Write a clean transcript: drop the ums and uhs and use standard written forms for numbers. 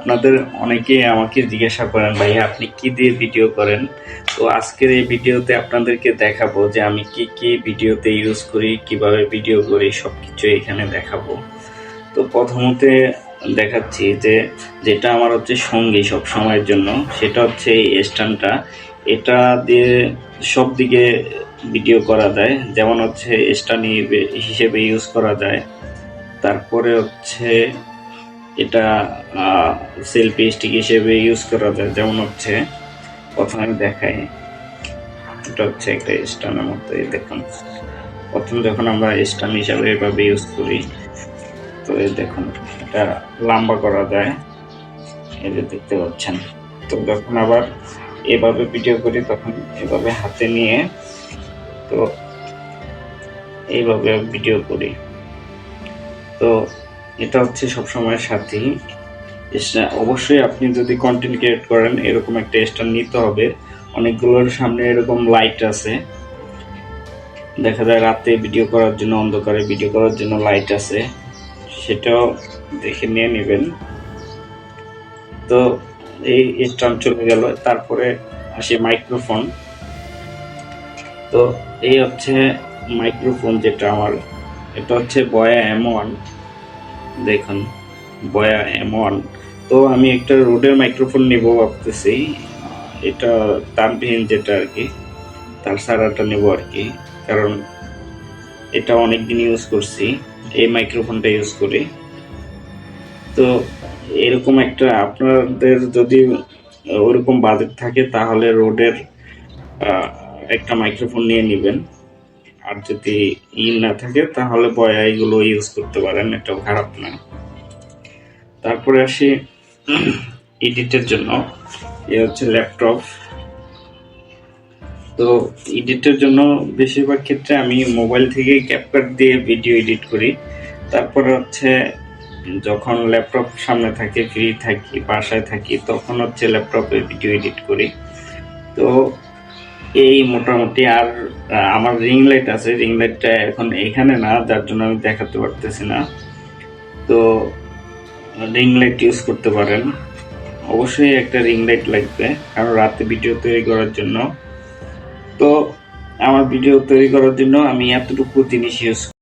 আপনাদের অনেকেই আমাকে জিজ্ঞাসা করেন ভাইয়া আপনি কি দিয়ে ভিডিও করেন। তো আজকের এই ভিডিওতে আপনাদেরকে দেখাবো যে আমি কি কি ভিডিওতে ইউজ করি, কিভাবে ভিডিও করি, সবকিছু এখানে দেখাবো। তো প্রথমতে দেখাচ্ছি যে যেটা আমার হচ্ছে সঙ্গী সব সময়ের জন্য, সেটা হচ্ছে এই স্ট্যান্ডটা। এটা দিয়ে সব দিকে ভিডিও করা যায়, যেমন হচ্ছে স্ট্যান্ড হিসেবে ইউজ করা যায়। তারপরে হচ্ছে এটা সেলফি স্টিক হিসেবে ইউজ করা যায়, যেমন হচ্ছে প্রথমে দেখাই। এটা হচ্ছে একটা স্ট্যান্ডের মতো, দেখুন প্রথম যখন আমরা স্ট্যান্ড হিসাবে এভাবে ইউজ করি, তো এই দেখুন এটা লম্বা করা যায়, এই যে দেখতে পাচ্ছেন। তো যখন আবার এভাবে ভিডিও করি তখন এভাবে হাতে নিয়ে তো এইভাবে ভিডিও করি। তো এটা হচ্ছে সবসময়ের সাথী। অবশ্যই আপনি যদি কন্টেন্ট ক্রিয়েট করেন এরকম একটা স্ট্যান্ড নিতে হবে। অনেকগুলোর সামনে এরকম লাইট আছে, দেখা যায় রাতে ভিডিও করার জন্য, অন্ধকারে ভিডিও করার জন্য লাইট আছে, সেটাও দেখে নিয়ে নেবেন। তো এই স্ট্যান্ড চলে গেল। তারপরে আসে মাইক্রোফোন। তো এই হচ্ছে মাইক্রোফোন যেটা আমার, এটা হচ্ছে বয়া M1। দেখুন বয়া M1। তো আমি একটা রোডের মাইক্রোফোন নেব ভাবতেছি, এটা তারবিহীন যেটা আর কি, তার সারাটা নেব আর কি, কারণ এটা অনেক দিন ইউজ করছি, এই মাইক্রোফোনটা ইউজ করি। তো এরকম একটা আপনাদের যদি ওরকম বাজেট থাকে তাহলে রোডের একটা মাইক্রোফোন নিয়ে নেবেন, আর যদি না থাকে তাহলে বয়া এগুলো ইউজ করতে পারেন, এটাও খারাপ না। তারপরে আসি এডিটের জন্য, এ হচ্ছে ল্যাপটপ। তো এডিটের জন্য বেশিরভাগ ক্ষেত্রে আমি মোবাইল থেকে ক্যাপকাট দিয়ে ভিডিও এডিট করি। তারপরে হচ্ছে যখন ল্যাপটপ সামনে থাকে, ফ্রি থাকি, বাসায় থাকি, তখন হচ্ছে ল্যাপটপে ভিডিও এডিট করি। তো এই মোটামুটি। আর আমার রিং লাইট আছে, রিং লাইটটা এখন এখানে না, যার জন্য আমি দেখাতে পারতেছি না। তো রিং লাইট ইউজ করতে পারেন, অবশ্যই একটা রিং লাইট লাগবে কারণ রাতে ভিডিও তৈরি করার জন্য। তো আমার ভিডিও তৈরি করার জন্য আমি এতটুকু জিনিস ইউজ